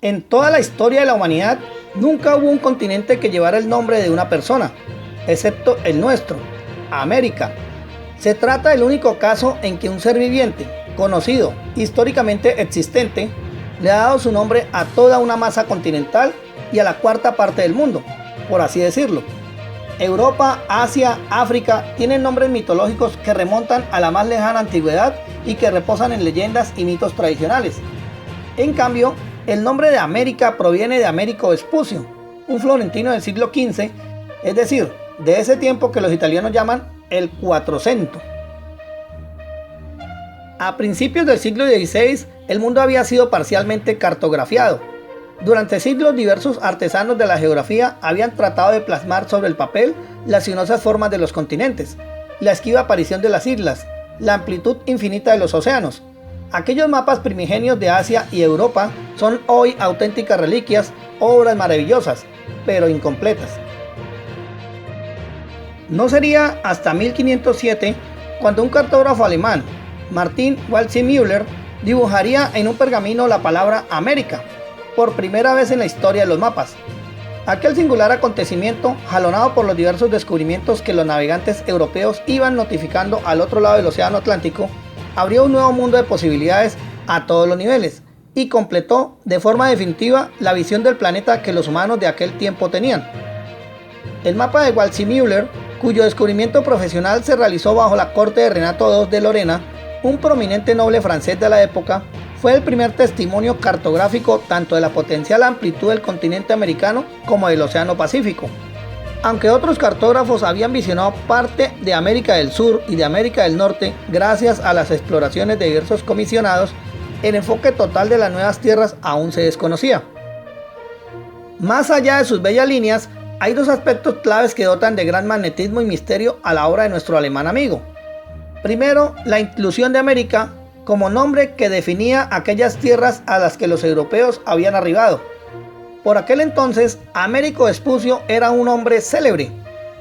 En toda la historia de la humanidad, nunca hubo un continente que llevara el nombre de una persona, excepto el nuestro, América. Se trata del único caso en que un ser viviente, conocido, históricamente existente, le ha dado su nombre a toda una masa continental y a la cuarta parte del mundo, por así decirlo. Europa, Asia, África tienen nombres mitológicos que remontan a la más lejana antigüedad y que reposan en leyendas y mitos tradicionales. En cambio, el nombre de América proviene de Américo Vespucio, un florentino del siglo XV, es decir, de ese tiempo que los italianos llaman el Quattrocento. A principios del siglo XVI, el mundo había sido parcialmente cartografiado. Durante siglos, diversos artesanos de la geografía habían tratado de plasmar sobre el papel las sinuosas formas de los continentes, la esquiva aparición de las islas, la amplitud infinita de los océanos. Aquellos mapas primigenios de Asia y Europa son hoy auténticas reliquias, obras maravillosas, pero incompletas. No sería hasta 1507 cuando un cartógrafo alemán, Martin Waldseemüller, dibujaría en un pergamino la palabra América, por primera vez en la historia de los mapas. Aquel singular acontecimiento, jalonado por los diversos descubrimientos que los navegantes europeos iban notificando al otro lado del océano Atlántico, abrió un nuevo mundo de posibilidades a todos los niveles y completó de forma definitiva la visión del planeta que los humanos de aquel tiempo tenían. El mapa de Waldseemüller, cuyo descubrimiento profesional se realizó bajo la corte de Renato II de Lorena, un prominente noble francés de la época, fue el primer testimonio cartográfico tanto de la potencial amplitud del continente americano como del Océano Pacífico. Aunque otros cartógrafos habían visionado parte de América del Sur y de América del Norte gracias a las exploraciones de diversos comisionados, el enfoque total de las nuevas tierras aún se desconocía. Más allá de sus bellas líneas, hay dos aspectos claves que dotan de gran magnetismo y misterio a la obra de nuestro alemán amigo. Primero, la inclusión de América como nombre que definía aquellas tierras a las que los europeos habían arribado. Por aquel entonces, Américo Vespucio era un hombre célebre.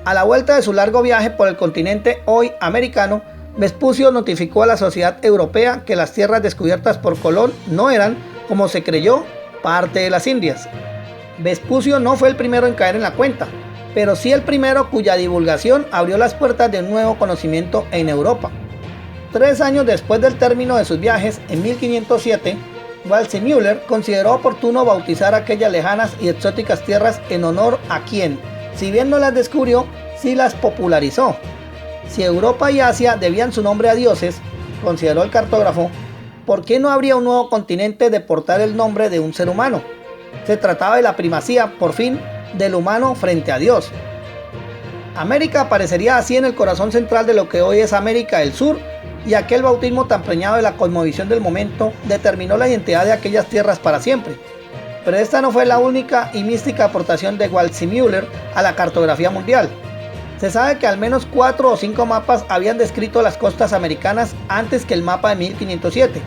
A la vuelta de su largo viaje por el continente hoy americano, Vespucio notificó a la sociedad europea que las tierras descubiertas por Colón no eran, como se creyó, parte de las Indias. Vespucio no fue el primero en caer en la cuenta, pero sí el primero cuya divulgación abrió las puertas de un nuevo conocimiento en Europa. 3 años después del término de sus viajes, en 1507, Waldseemüller consideró oportuno bautizar aquellas lejanas y exóticas tierras en honor a quien, si bien no las descubrió, sí las popularizó. Si Europa y Asia debían su nombre a dioses, consideró el cartógrafo, ¿por qué no habría un nuevo continente de portar el nombre de un ser humano? Se trataba de la primacía, por fin, del humano frente a Dios. América aparecería así en el corazón central de lo que hoy es América del Sur, y aquel bautismo tan preñado de la cosmovisión del momento determinó la identidad de aquellas tierras para siempre. Pero esta no fue la única y mística aportación de Waldseemüller a la cartografía mundial. Se sabe que al menos 4 o 5 mapas habían descrito las costas americanas antes que el mapa de 1507.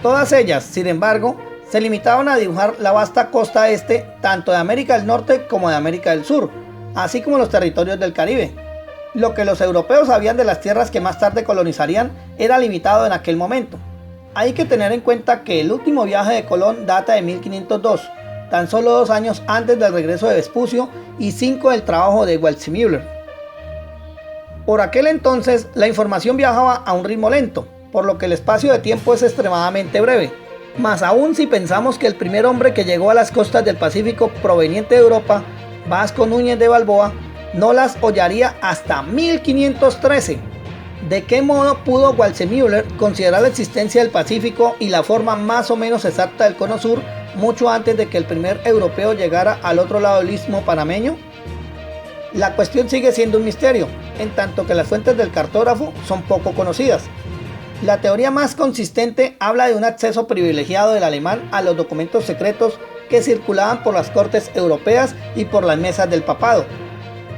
Todas ellas, sin embargo, se limitaban a dibujar la vasta costa este tanto de América del Norte como de América del Sur, así como los territorios del Caribe. Lo que los europeos sabían de las tierras que más tarde colonizarían era limitado en aquel momento. Hay que tener en cuenta que el último viaje de Colón data de 1502, tan solo 2 años antes del regreso de Vespucio y 5 del trabajo de Waldseemüller. Por aquel entonces, la información viajaba a un ritmo lento, por lo que el espacio de tiempo es extremadamente breve. Más aún si pensamos que el primer hombre que llegó a las costas del Pacífico proveniente de Europa, Vasco Núñez de Balboa, no las hollaría hasta 1513. ¿De qué modo pudo Waldseemüller considerar la existencia del Pacífico y la forma más o menos exacta del cono sur mucho antes de que el primer europeo llegara al otro lado del istmo panameño? La cuestión sigue siendo un misterio, en tanto que las fuentes del cartógrafo son poco conocidas. La teoría más consistente habla de un acceso privilegiado del alemán a los documentos secretos que circulaban por las cortes europeas y por las mesas del papado.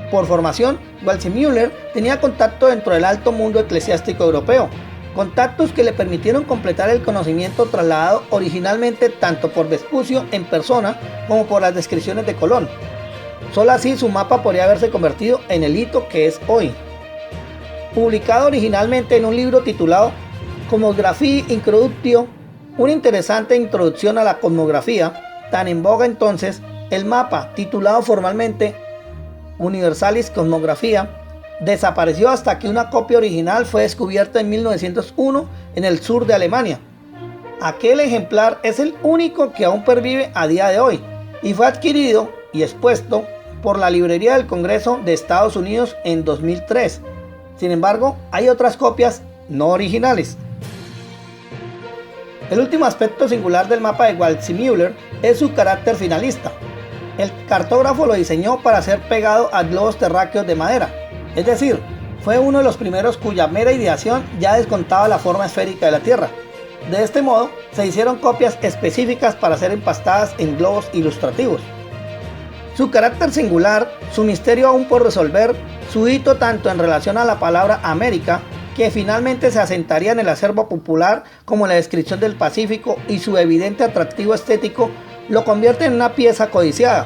Por formación, Waldseemüller tenía contacto dentro del alto mundo eclesiástico europeo, contactos que le permitieron completar el conocimiento trasladado originalmente tanto por Vespucio en persona como por las descripciones de Colón. Solo así su mapa podría haberse convertido en el hito que es hoy. Publicado originalmente en un libro titulado Cosmographie Introductio, una interesante introducción a la cosmografía, Tan en boga entonces, el mapa, titulado formalmente Universalis Cosmographia, desapareció hasta que una copia original fue descubierta en 1901 en el sur de Alemania. Aquel ejemplar es el único que aún pervive a día de hoy y fue adquirido y expuesto por la Librería del Congreso de Estados Unidos en 2003. Sin embargo, hay otras copias no originales. El último aspecto singular del mapa de Waldseemüller es su carácter finalista. El cartógrafo lo diseñó para ser pegado a globos terráqueos de madera, es decir, fue uno de los primeros cuya mera ideación ya descontaba la forma esférica de la Tierra. De este modo, se hicieron copias específicas para ser empastadas en globos ilustrativos. Su carácter singular, su misterio aún por resolver, su hito tanto en relación a la palabra América, que finalmente se asentaría en el acervo popular, como en la descripción del Pacífico, y su evidente atractivo estético, lo convierte en una pieza codiciada,